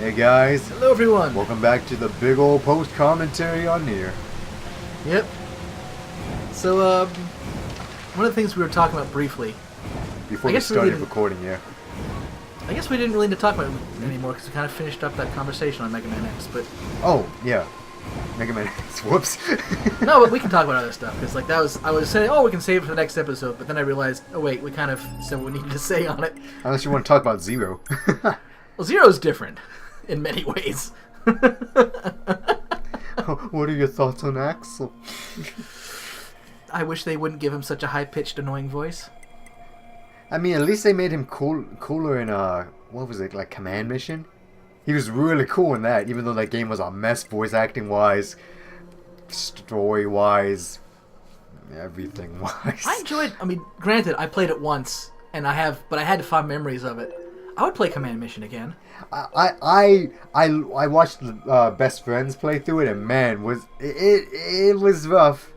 Hey guys. Hello everyone. Welcome back to the big old post commentary on NieR. Yep. So, one of the things we were talking about briefly. Before we started recording, yeah. I guess we didn't really need to talk about it anymore because we kind of finished up that conversation on Mega Man X, but... Oh, yeah. Mega Man X. Whoops. No, but we can talk about other stuff, because like, I was saying, oh, we can save it for the next episode, but then I realized, oh wait, we kind of said what we needed to say on it. Unless you want to talk about Zero. Well, Zero's different, in many ways. What are your thoughts on Axel? I wish they wouldn't give him such a high-pitched, annoying voice. I mean, at least they made him cooler in, what was it, like Command Mission? He was really cool in that, even though that game was a mess voice acting-wise, story-wise, everything-wise. I enjoyed, I mean, granted, I played it once, but I had fond memories of it. I would play Command Mission again. I watched Best Friends play through it, and man, it was rough.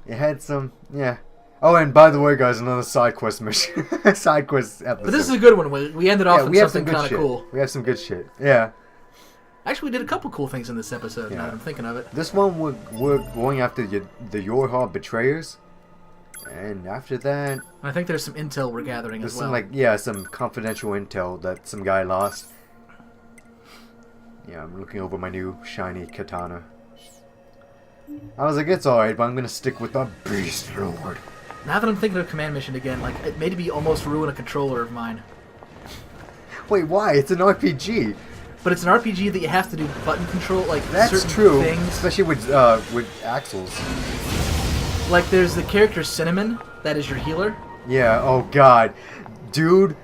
It had some, yeah. Oh, and by the way, guys, another side quest mission, side quest episode. But this is a good one. We ended off with something kind of cool. We have some good shit. Yeah. Actually, we did a couple cool things in this episode. Yeah. Now that I'm thinking of it. This one we're going after the YoRHa betrayers, and after that, I think there's some intel we're gathering as well. Some confidential intel that some guy lost. Yeah, I'm looking over my new shiny katana. I was like, it's alright, but I'm gonna stick with the Beast Lord. Now that I'm thinking of Command Mission again, like, it made me almost ruin a controller of mine. Wait, why? It's an RPG. But it's an RPG that you have to do button control, like, that's certain true, things. Especially with Axles. Like, there's the character Cinnamon, that is your healer. Yeah, oh god. Dude,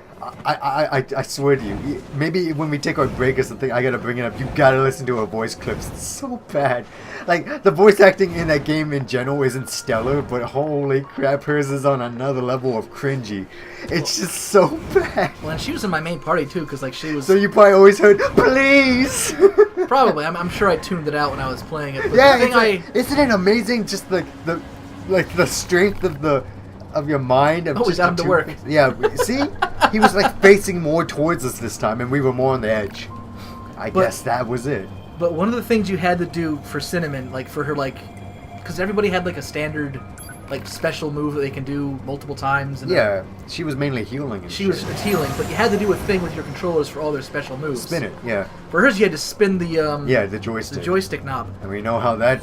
I swear to you, maybe when we take our break or something, I gotta bring it up. You gotta listen to her voice clips. It's so bad. Like, the voice acting in that game in general isn't stellar, but holy crap, hers is on another level of cringy. It's just so bad. Well, and she was in my main party too, because like she was. So you probably always heard, please. Probably. I'm sure I tuned it out when I was playing it. But yeah, isn't it amazing? Just like the strength of your mind. Of he's out to work. Yeah, see? He was like facing more towards us this time, and we were more on the edge. I guess that was it. But one of the things you had to do for Cinnamon, like for her, like, because everybody had like a standard, like, special move that they can do multiple times. And yeah, she was mainly healing. And she was healing, but you had to do a thing with your controllers for all their special moves. Spin it, yeah. For hers, you had to spin the the joystick. The joystick knob. And we know how that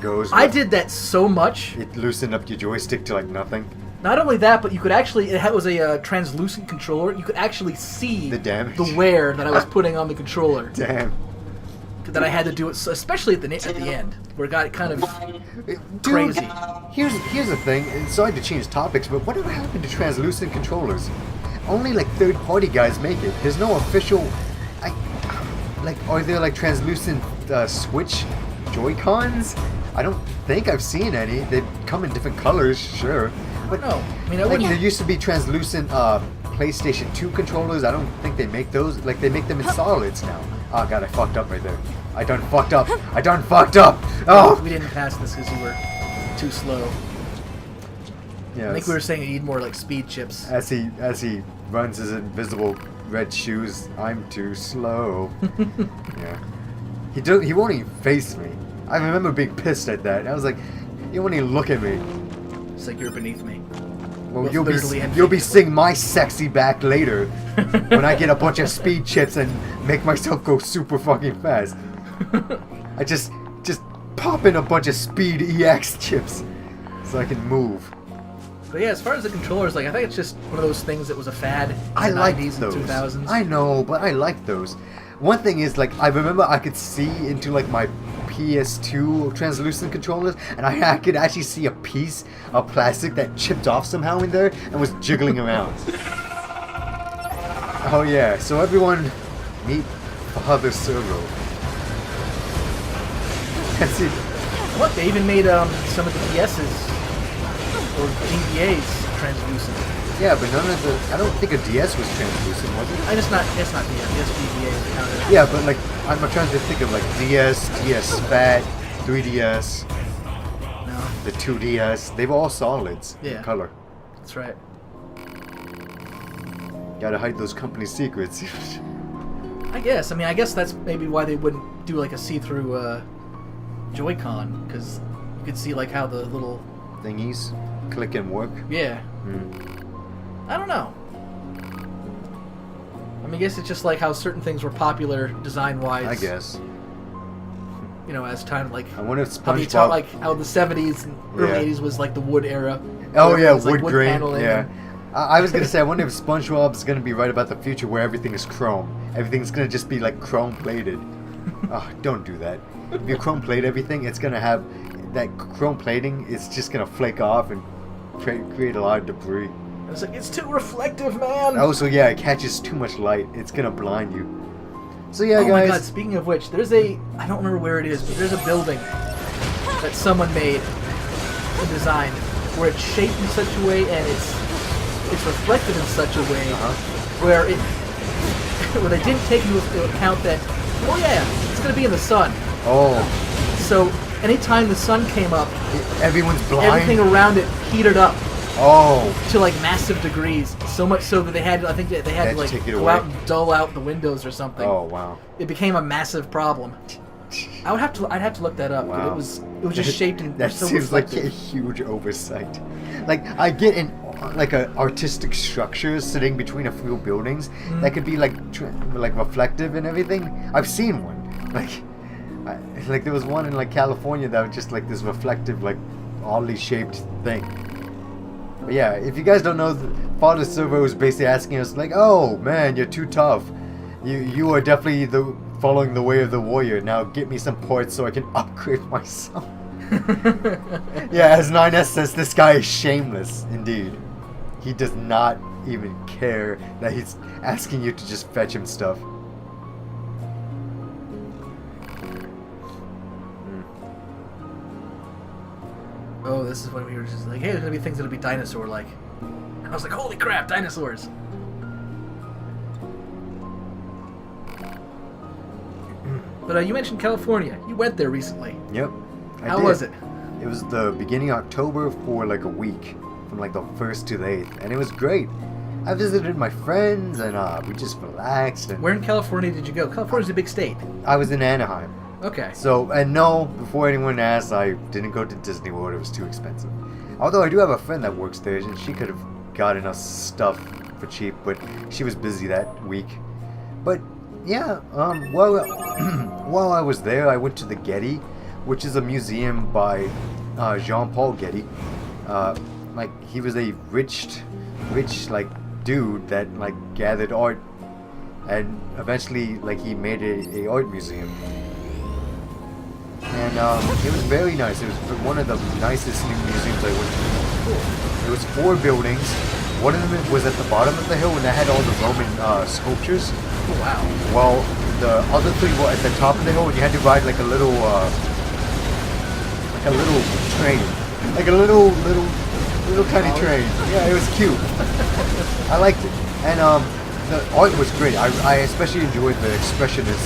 goes. I did that so much. It loosened up your joystick to like nothing. Not only that, but you could actually, it was a translucent controller. You could actually see the damage, the wear that I was putting on the controller. Damn. That I had to do it, especially at the end, where it got kind of crazy. Here's the thing. Sorry to change topics, but whatever happened to translucent controllers? Only like third-party guys make it. There's no official. Are there like translucent Switch Joy-Cons? I don't think I've seen any. They come in different colors, sure. But no, I mean, there used to be translucent PlayStation 2 controllers. I don't think they make those. Like, they make them in solids now. Oh god, I fucked up right there. I done fucked up. Oh! We didn't pass this because you were too slow. Yeah. I think we were saying you need more like speed chips. As he runs his invisible red shoes, I'm too slow. Yeah. He won't even face me. I remember being pissed at that. I was like, you won't even look at me. It's like you're beneath me. Well, you'll be seeing my sexy back later when I get a bunch of speed chips and make myself go super fucking fast. I just pop in a bunch of speed EX chips so I can move. But yeah, as far as the controllers, like I think it's just one of those things that was a fad in the 90s and 2000s. I know, but I like those. One thing is, like, I remember I could see into like my PS2 translucent controllers, and I could actually see a piece of plastic that chipped off somehow in there and was jiggling around. Oh yeah, so everyone meet Father Servo. See, what, they even made some of the DS's or GBA's translucent. Yeah, but none of the. I don't think a DS was translucent, was it? It's not DS, just GBA. Yeah, but like I'm trying to think of like DS, DS Fat, 3DS, no, the 2DS. They've all solids. Yeah. In color. That's right. Gotta hide those company secrets. I guess. I mean, I guess that's maybe why they wouldn't do like a see-through Joy-Con, because you could see like how the little thingies click and work. Yeah. I don't know. I mean, I guess it's just like how certain things were popular design-wise. I guess. You know, as time like. I wonder if how you SpongeBob. taught like how the 70s and early 80s was like the wood era. Oh yeah, was, like, wood grain. paneling Yeah. and- I was gonna say, I wonder if SpongeBob's gonna be right about the future where everything is chrome. Everything's gonna just be like chrome plated. Oh, don't do that. If you chrome plate everything, it's gonna have that chrome plating. It's just gonna flake off and create a lot of debris. It's like, it's too reflective, man. Oh, so yeah, it catches too much light. It's gonna blind you. So yeah, Oh guys. my god, speaking of which, there's I don't remember where it is, but there's a building that someone made and designed where it's shaped in such a way and it's reflected in such a way where they didn't take into account that, oh yeah, it's going to be in the sun. Oh. So anytime the sun came up, Everyone's blind. everything around it heated up Oh. to like massive degrees. So much so that they had, I think they had to like take it go away. out and dull out the windows or something. Oh wow. It became a massive problem. I'd have to look that up. Wow. It was just shaped in That so seems like reflective. a huge oversight. Like I get in like a artistic structure sitting between a few buildings that could be like like reflective and everything. I've seen one. Like there was one in like California that was just like this reflective, like oddly shaped thing. But yeah, if you guys don't know, Father Servo is basically asking us like, "Oh man, you're too tough. You are definitely following the way of the warrior. Now get me some parts so I can upgrade myself." Yeah, as 9S says, this guy is shameless indeed. He does not even care that he's asking you to just fetch him stuff. Oh, this is when we were just like, hey, there's gonna be things that'll be dinosaur-like. I was like, holy crap, dinosaurs! But you mentioned California. You went there recently. Yep. How was it? It was the beginning of October for like a week, from like the 1st to the 8th, and it was great. I visited my friends and we just relaxed. And Where in California did you go? California's a big state. I was in Anaheim. Okay. So, and no, before anyone asks, I didn't go to Disney World. It was too expensive. Although I do have a friend that works there, and she could have gotten us stuff for cheap, but she was busy that week. But yeah, while I was there, I went to the Getty, which is a museum by Jean-Paul Getty. Like he was a rich like dude that like gathered art, and eventually like he made a art museum. And it was very nice. It was one of the nicest new museums I went to. It was 4 buildings. One of them was at the bottom of the hill, and that had all the Roman sculptures. Oh, wow. While the other 3 were at the top of the hill, and you had to ride like a little train, like a little tiny train. Yeah, it was cute. I liked it, and the art was great. I especially enjoyed the expressionist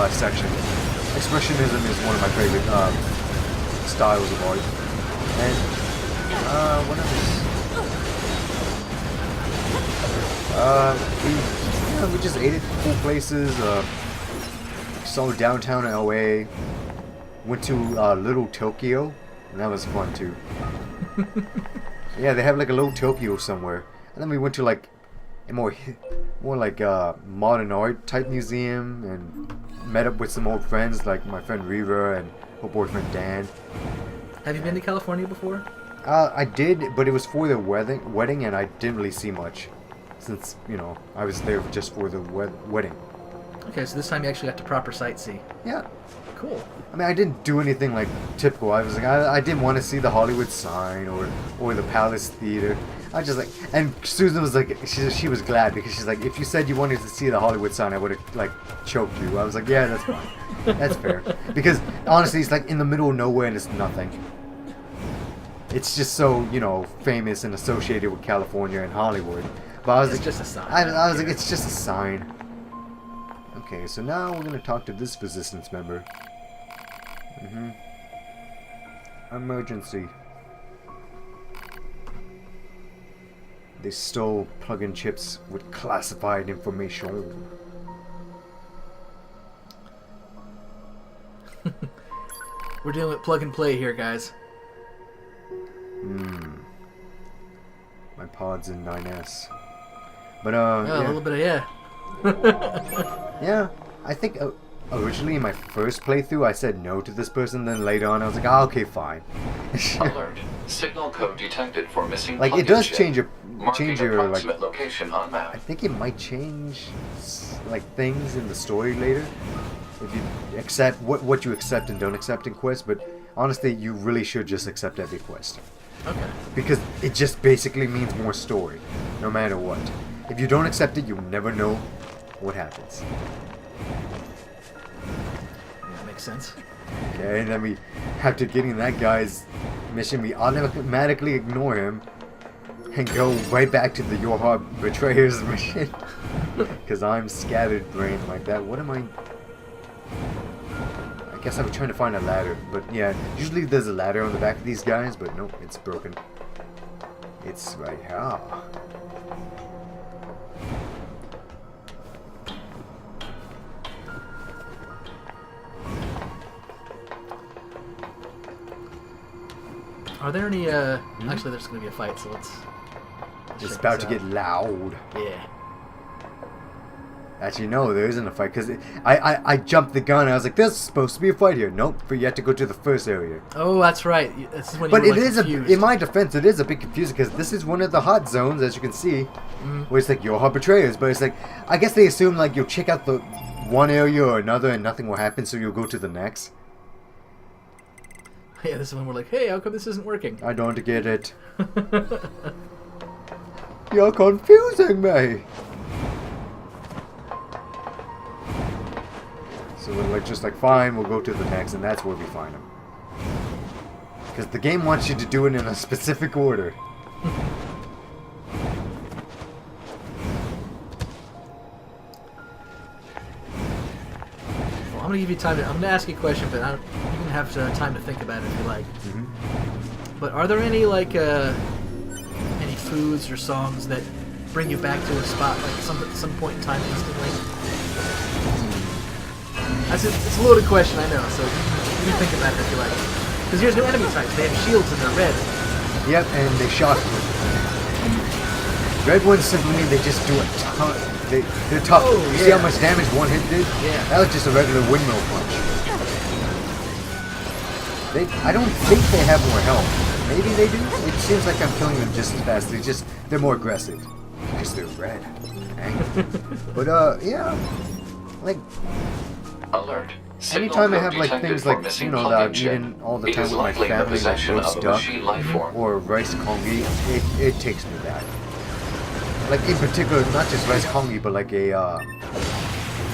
section. Expressionism is one of my favorite styles of art. And what else? We just ate at cool places. Saw downtown LA. Went to Little Tokyo, and that was fun too. Yeah, they have like a Little Tokyo somewhere. And then we went to like a more like modern art type museum, and met up with some old friends like my friend YoRHa and her boyfriend Dan. Have you been to California before? I did, but it was for the wedding, and I didn't really see much, since I was there just for the wedding. Okay, so this time you actually got to proper sightsee. Yeah. Cool. I mean, I didn't do anything like typical. I was like, I didn't want to see the Hollywood sign or the Palace Theater. I just like, and Susan was like, she was glad because she's like, if you said you wanted to see the Hollywood sign, I would have like choked you. I was like, yeah, that's fine, that's fair. Because honestly, it's like in the middle of nowhere and it's nothing. It's just so famous and associated with California and Hollywood. But I was It's like, just a sign. I was like, it's just a sign. Okay, so now we're gonna talk to this resistance member. Emergency. They stole plug-in chips with classified information. We're dealing with plug and play here, guys. My pod's in 9S. But, Oh, yeah. a little bit of, yeah. Yeah, I think originally in my first playthrough I said no to this person, then later on I was like, oh, okay, fine. Alert. Signal code detected for missing Like, it plug-in does chip. change your Marking like, approximate location on I map. think it might change like things in the story later if you accept what you accept and don't accept in quests, but honestly you really should just accept every quest. Okay. Because it just basically means more story, no matter what. If you don't accept it, you'll never know what happens. Yeah, that makes sense. Okay, and then we, after getting that guy's mission, we automatically ignore him and go right back to the YoRHa Betrayer's mission. Because I'm scattered brain like that. What am I guess I was trying to find a ladder, but yeah, usually there's a ladder on the back of these guys, but nope, it's broken. It's right here. Are there any, actually there's gonna be a fight, so let's It's check about this to out. get loud. Yeah. Actually, no, there isn't a fight, because I jumped the gun, and I was like, there's supposed to be a fight here. Nope, but you have to go to the first area. Oh, that's right. This is when But you were, it like, is confused. in my defense, it is a bit confusing, because this is one of the hot zones, as you can see, where it's like YoRHa Betrayers, but it's like, I guess they assume like you'll check out the one area or another and nothing will happen, so you'll go to the next. Yeah, this is when we're like, hey, how come this isn't working? I don't get it. You're confusing me. So we're like, just like, fine, we'll go to the next, and that's where we find him. Because the game wants you to do it in a specific order. Well, I'm gonna give you time to. I'm gonna ask you a question, but you can have time to think about it if you like. But are there any like any foods or songs that bring you back to a spot like some point in time instantly? It's a loaded question, I know. So you can think about it if you like. Because here's new enemy types. They have shields and they're red. Yep, and they shock you. Red ones simply mean they just do a ton. They're tough. Oh, You see how yeah. much damage one hit did? Yeah. That was just a regular windmill punch. I don't think they have more health. Maybe they do? It seems like I'm killing them just as fast. They're more aggressive. Because they're red. Angry. But, yeah. Like, Alert. Signal anytime I code have like detected things for like, missing you know, that plug-in I've chip. eaten all the It time is with my likely in the family, like possession roast of a duck machine life form. or rice congee, it takes me back. Like in particular, not just rice congee, but like a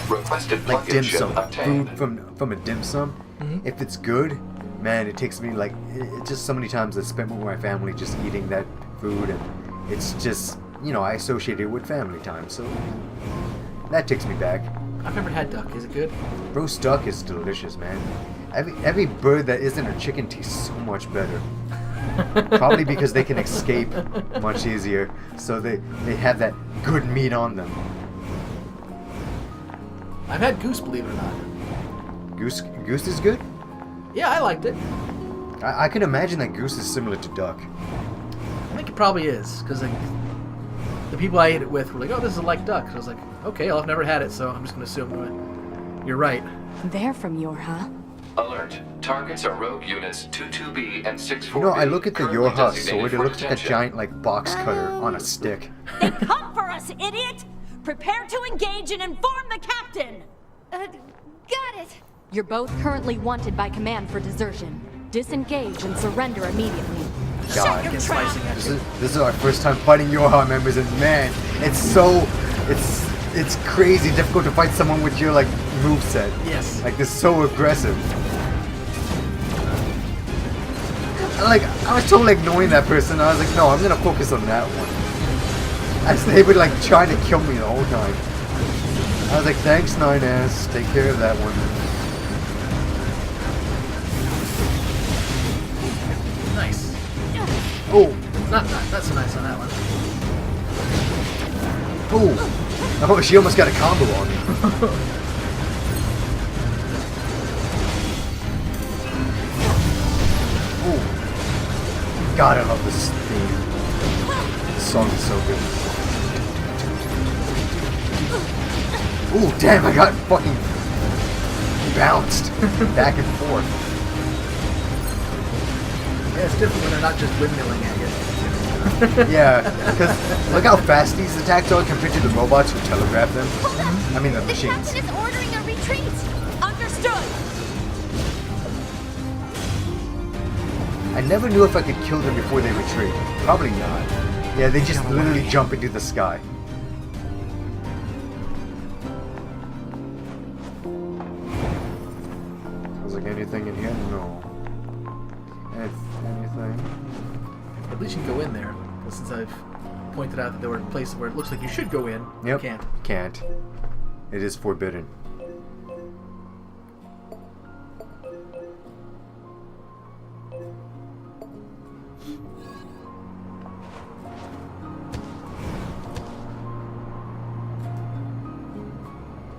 Requested like plug-in dim chip sum, obtained. food from a dim sum. If it's good, man, it takes me like it just so many times I spent with my family just eating that food, and it's just, you know, I associate it with family time, so that takes me back. I've never had duck. Is it good? Roast duck is delicious, man. Every bird that isn't a chicken tastes so much better. Probably because they can escape much easier, so they have that good meat on them. I've had goose, believe it or not. Goose is good? Yeah, I liked it. I can imagine that goose is similar to duck. I think it probably is, because like, the people I ate it with were like, oh, this is like duck. So I was like, okay, well, I've never had it, so I'm just going to assume you're right. They're from YoRHa. Alert. Targets are rogue units 22B and 64B. You know, I look at the currently YoRHa designated sword, it for looks like a detention. giant like box cutter on a stick. They come for us, idiot! Prepare to engage and inform the captain! Got it. You're both currently wanted by command for desertion. Disengage and surrender immediately. God, Get slicing at you. this is our first time fighting YoRHa members, and man, it's crazy difficult to fight someone with your like moveset. Yes. Like, they're so aggressive. Like, I was totally ignoring that person. I was like, no, I'm gonna focus on that one. As they were like trying to kill me the whole time. I was like, thanks, 9S. Take care of that one. Nice. Oh, Not so nice on that one. oh, she almost got a combo on me. God, I love this theme. This song is so good. Ooh, damn, I got fucking bounced back and forth. Yeah, it's different when they're not just windmilling at you. Yeah, because look how fast these attacks are compared to the robots who telegraph them. I mean the The machines. captain is ordering a retreat. Understood. I never knew if I could kill them before they retreat. Probably not. Yeah, they just literally jump into the sky. Was like anything in here? No. Anything? At least you can go in there. But since I've pointed out that there were places where it looks like you should go in, Yep. you can't. Can't. It is forbidden.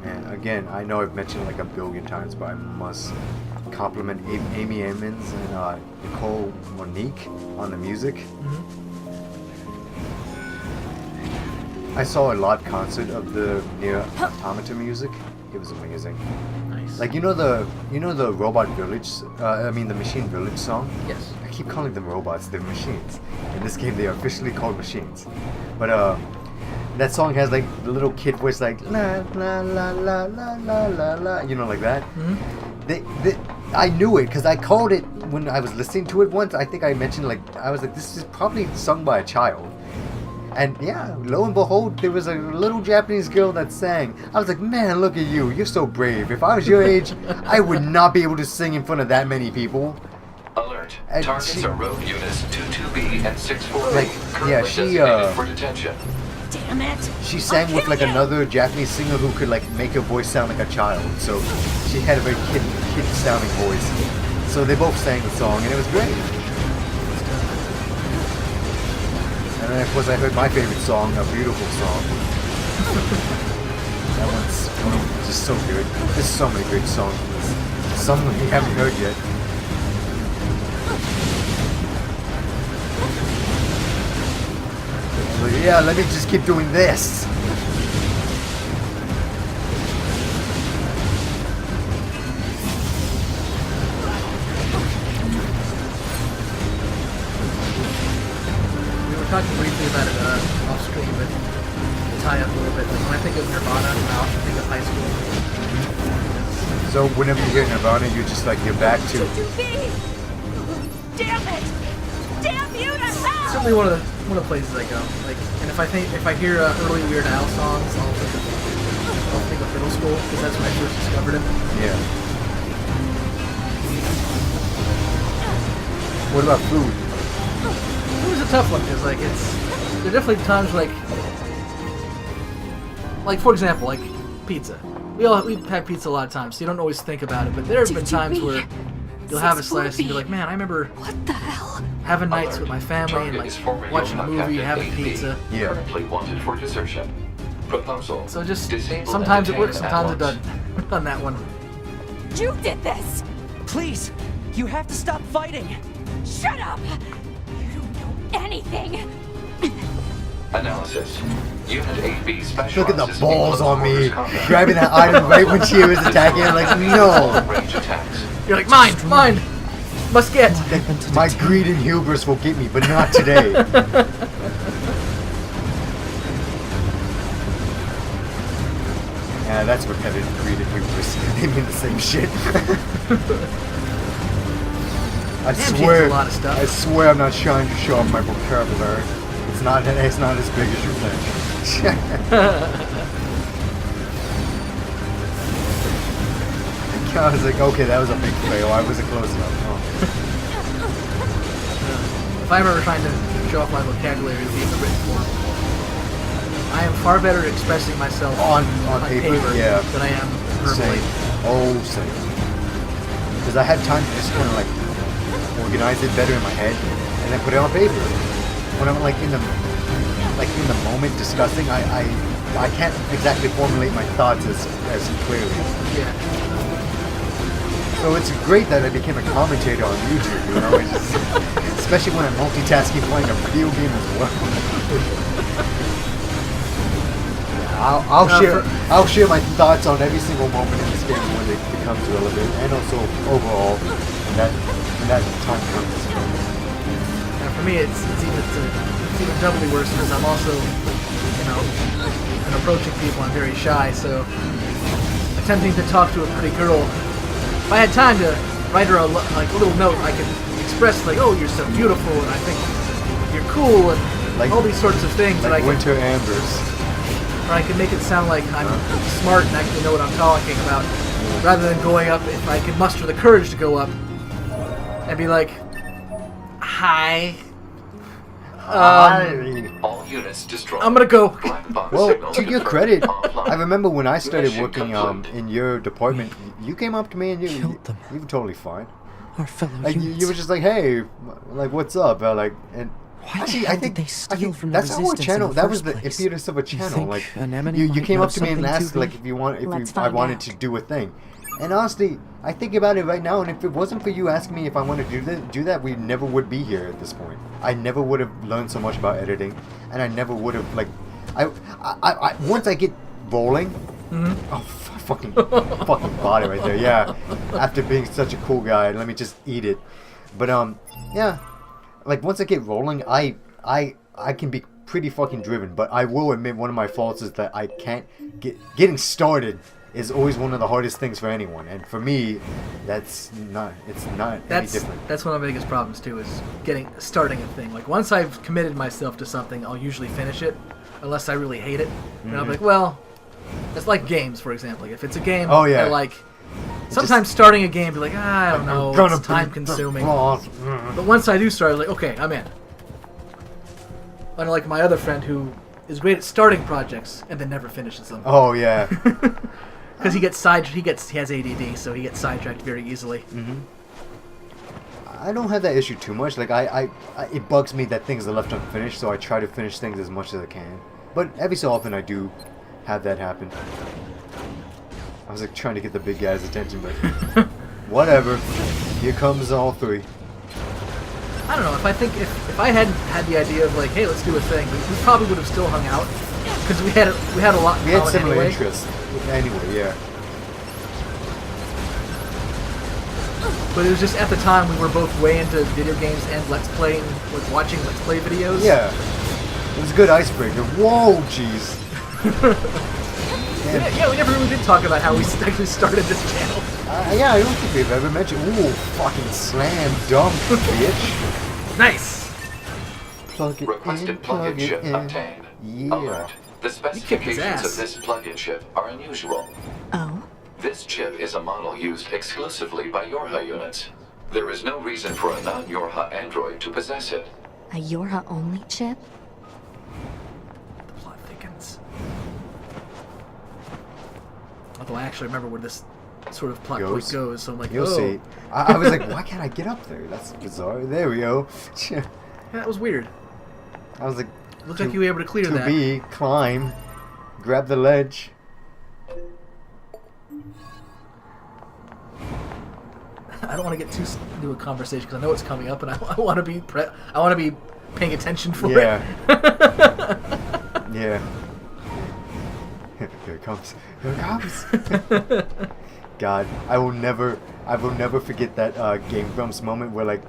And again, I know I've mentioned like a billion times, but I must compliment Amy Emmons and Nicole Monique on the music. I saw a live concert of the NieR Automata music. It was amazing. Nice. Like you know the Robot Village, I mean the Machine Village song. Yes. I keep calling them robots. They're machines. In this game, they are officially called machines. But that song has like the little kid voice, like la la la la la la la la. You know, like that. I knew it because I called it when I was listening to it once. I think I mentioned I was like, this is probably sung by a child. And yeah, lo and behold, there was a little Japanese girl that sang. I was like, man, look at you. You're so brave. If I was your age, I would not be able to sing in front of that many people. Alert. And Targets are rogue units 22B and 64B. Like, yeah, currently she, designated for detention. Damn it. She sang with like another Japanese singer who could like make her voice sound like a child. So she had a very kid sounding voice. So they both sang the song and it was great. And then of course I heard my favorite song, a beautiful song. That one's just so good. There's so many great songs. Some we haven't heard yet. So yeah, let me just keep doing this. We were talking briefly about it off screen, but to tie up a little bit. Like when I think of Nirvana, I often think of high school. So whenever you hear Nirvana, you're back to. Damn it! Damn you to hell! Certainly one of the places I go. Like, and if I hear early Weird Al songs, I'll think of middle school because that's when I first discovered him. Yeah. What about food? It was a tough one because there are definitely times like for example, like pizza. We've had pizza a lot of times, so you don't always think about it. But there have been times where you'll have a slice and you're like, man, I remember What the hell? having nights with my family and like watching a movie, having pizza. Yeah. Currently wanted for desertion. Proposal. So just Disable sometimes it and works, detain sometimes it at doesn't. On that one. You did this! Please, you have to stop fighting. Shut up! You don't know anything! Analysis. Unit 8B specializes Look at the in balls close on me. quarters combat. Grabbing that item right when she was attacking. I'm like, no. Range attacks. You're like, mine! Must get! My greed and hubris will get me, but not today. Yeah, that's repetitive greed and hubris. They mean the same shit. I swear, a lot of stuff. I swear I'm not trying to show off my vocabulary. It's not as big as you think. I was like, okay, that was a big fail. I wasn't close enough. If I'm ever trying to show off my vocabulary, it'll be in the written form. I am far better at expressing myself On paper, yeah. than I am verbally. Same. Oh, same. Because I had time to just kind of like organize it better in my head and then put it on paper. When I'm like in the moment discussing, I can't exactly formulate my thoughts as clearly. Yeah. So it's great that I became a commentator on YouTube. You know, it's especially when I'm multitasking playing a video game as well. I'll share my thoughts on every single moment in this game when it becomes relevant, and also overall when that time comes. And for me, it's even doubly worse because I'm also, when approaching people, I'm very shy. So attempting to talk to a pretty girl, if I had time to write her a little note, I could express like, "Oh, you're so beautiful," and I think you're cool, and like, all these sorts of things. Like Winter Ambers. Or I could make it sound like I'm smart and actually know what I'm talking about, rather than going up. If I could muster the courage to go up and be like, "Hi." All units destroyed. I'm gonna go. Well, to your credit, I remember when I started working in your department, you came up to me and you were totally fine. Our fellow Like units. you were just like, "Hey, like what's up?" And Why actually, the I hell think did they steal from the that's our Resistance channel. in the That was first the place? impetus of a You channel. think Like Anemone you might came know up to me and something asked too like big? Let's I find wanted out. to do a thing. And honestly, I think about it right now, and if it wasn't for you asking me if I wanted to do that, we never would be here at this point. I never would have learned so much about editing, and I never would have I once I get rolling. Oh, fucking bought it right there. Yeah, after being such a cool guy, let me just eat it. But yeah, like once I get rolling, I can be pretty fucking driven. But I will admit one of my faults is that I can't getting started is always one of the hardest things for anyone, and for me, it's not any different. That's one of my biggest problems too, is starting a thing. Like once I've committed myself to something, I'll usually finish it, unless I really hate it. And I'll be like, well, it's like games, for example. Like if it's a game, Oh, yeah. I like. Sometimes starting a game, be like, I don't know, it's time consuming. But once I do start, I'm like, okay, I'm in. Unlike my other friend who is great at starting projects and then never finishes them. Oh yeah. Because he has ADD, so he gets sidetracked very easily. I don't have that issue too much. Like it bugs me that things are left unfinished, so I try to finish things as much as I can. But every so often I do have that happen. I was like trying to get the big guy's attention, but whatever. Here comes all three. I don't know, if I hadn't had the idea of like, hey, let's do a thing, we probably would have still hung out. Because we had a lot in We had common similar anyway. interests. Anyway, yeah. But it was just at the time we were both way into video games and watching Let's Play videos. Yeah. It was a good icebreaker. Whoa, jeez. Yeah, we never really did talk about how we actually started this channel. Yeah, I don't think we've ever mentioned. Ooh, fucking slam dunk, bitch. Nice. Plug it Requested in, plug-in plug it chip in. obtained. Yeah. Alert. The kicked his specifications ass. of this plug-in chip are unusual. Oh? This chip is a model used exclusively by YoRHa units. There is no reason for a non-YoRHa android to possess it. A YoRHa only chip? The plot thickens. Although I actually remember where this sort of plot point goes, so I'm like, You'll oh. see. I was like, why can't I get up there? That's bizarre. There we go. Yeah, that was weird. I was like, Looked like you were able to clear to that. be, climb, grab the ledge. I don't want to get too into a conversation because I know it's coming up, and I want to be I want to be paying attention for Yeah. it. Yeah. Here it comes. Here it comes. God, I will never forget that Game Grumps moment where like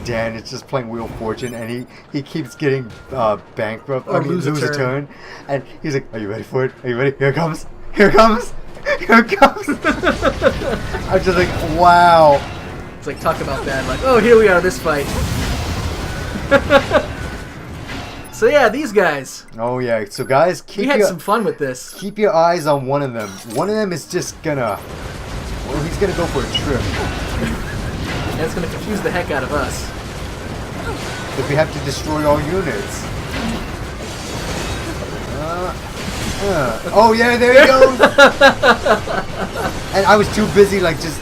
Dan is just playing Wheel of Fortune and he keeps getting bankrupt. Or lose a turn. And he's like, "Are you ready for it? Are you ready? Here it comes. Here it comes. Here it comes." I'm just like, wow. It's like, talk about that. Like, oh, here we are, this fight. So yeah, these guys. Oh yeah. So guys, We had some fun with this. keep your eyes on one of them. One of them is just gonna, well, he's gonna go for a trip. And it's going to confuse the heck out of us. If we have to destroy all units. Oh yeah, there he goes. And I was too busy, like just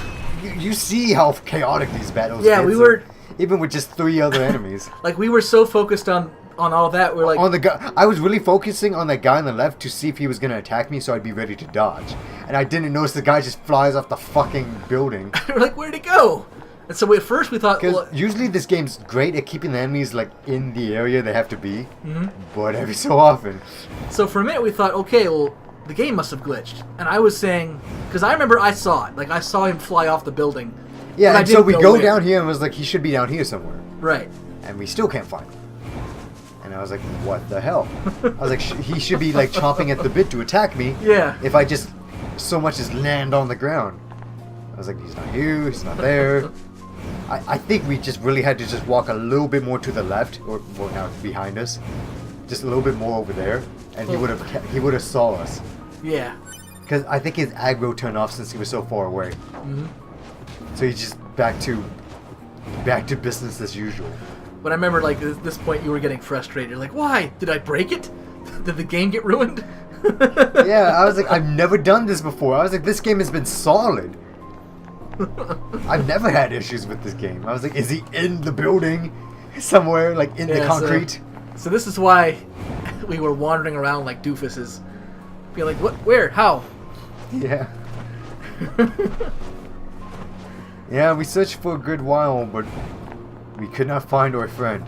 you see how chaotic these battles. Yeah, get, we so were even with just 3 other enemies. like we were so focused on all that. We're like On the guy, I was really focusing on that guy on the left to see if he was gonna attack me, so I'd be ready to dodge. And I didn't notice the guy just flies off the fucking building. we're like, where'd he go? And so at first we thought, Because well, usually this game's great at keeping the enemies like in the area they have to be, but every so often. so for a minute we thought, okay, well, the game must have glitched. And I was saying, because I remember I saw it. Like, I saw him fly off the building. Yeah, but I and so didn't we know go where. down here and was like, he should be down here somewhere. Right. And we still can't find him. And I was like, what the hell? I was like, he should be like chomping at the bit to attack me. Yeah. If I just so much as land on the ground. I was like, he's not here, he's not there. I think we just really had to just walk a little bit more to the left, or well, now behind us, just a little bit more over there, and he would have saw us. Yeah. Because I think his aggro turned off since he was so far away. So he's just back to business as usual. But I remember, like, at this point you were getting frustrated. You're like, why? Did I break it? Did the game get ruined? Yeah, I was like, I've never done this before. I was like, this game has been solid. I've never had issues with this game. I was like, is he in the building somewhere, like in the concrete? So this is why we were wandering around like doofuses. Be like, what? Where? How? Yeah. Yeah, we searched for a good while, but we could not find our friend.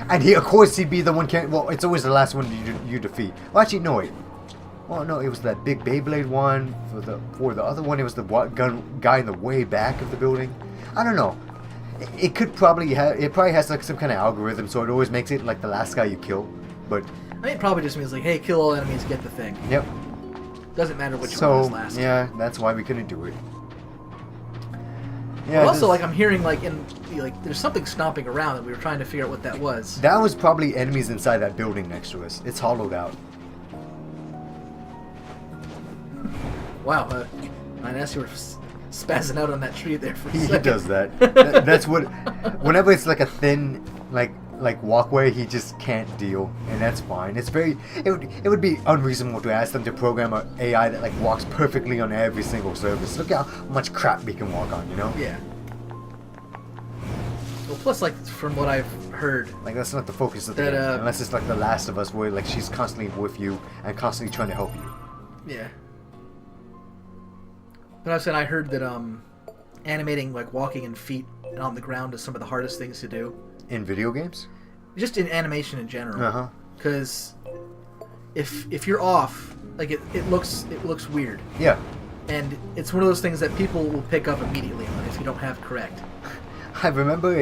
And he, of course, he'd be the one carrying... Well, it's always the last one you defeat. Well, actually, no, wait. Well, no, it was that big Beyblade one. For the other one, it was the guy in the way back of the building. I don't know. It could probably have... It probably has like some kind of algorithm, so it always makes it like the last guy you kill. But... I think it probably just means like, hey, kill all enemies, get the thing. Yep. Doesn't matter which one So, is last. yeah, that's why we couldn't do it. Yeah. But also, like, I'm hearing like there's something stomping around, and we were trying to figure out what that was. That was probably enemies inside that building next to us. It's hollowed out. Wow, I guess you were spazzing out on that tree there for a He second. does that. That's what. Whenever it's like a thin, like walkway, he just can't deal, and that's fine. It's very. It would be unreasonable to ask them to program an AI that like walks perfectly on every single surface. Look how much crap we can walk on, you know? Yeah. Well, plus, like, from what I've heard, Like that's not the focus of the That, game, unless it's like The Last of Us, where like she's constantly with you and constantly trying to help you. yeah. But I said I heard that animating like walking in feet and on the ground is some of the hardest things to do. In video games? Just in animation in general. Uh huh. Because if you're off, like it looks weird, Yeah. and it's one of those things that people will pick up immediately on if you don't have correct. I remember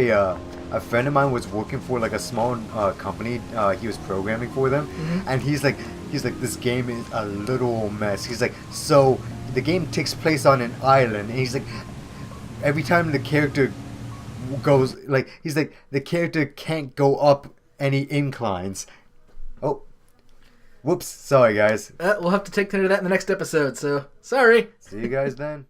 a friend of mine was working for like a small company. He was programming for them, and he's like, this game is a little mess. He's like, so the game takes place on an island, and he's like, every time the character goes, like, he's like, the character can't go up any inclines. Oh, whoops! Sorry, guys. We'll have to take care of that in the next episode. So sorry. See you guys then.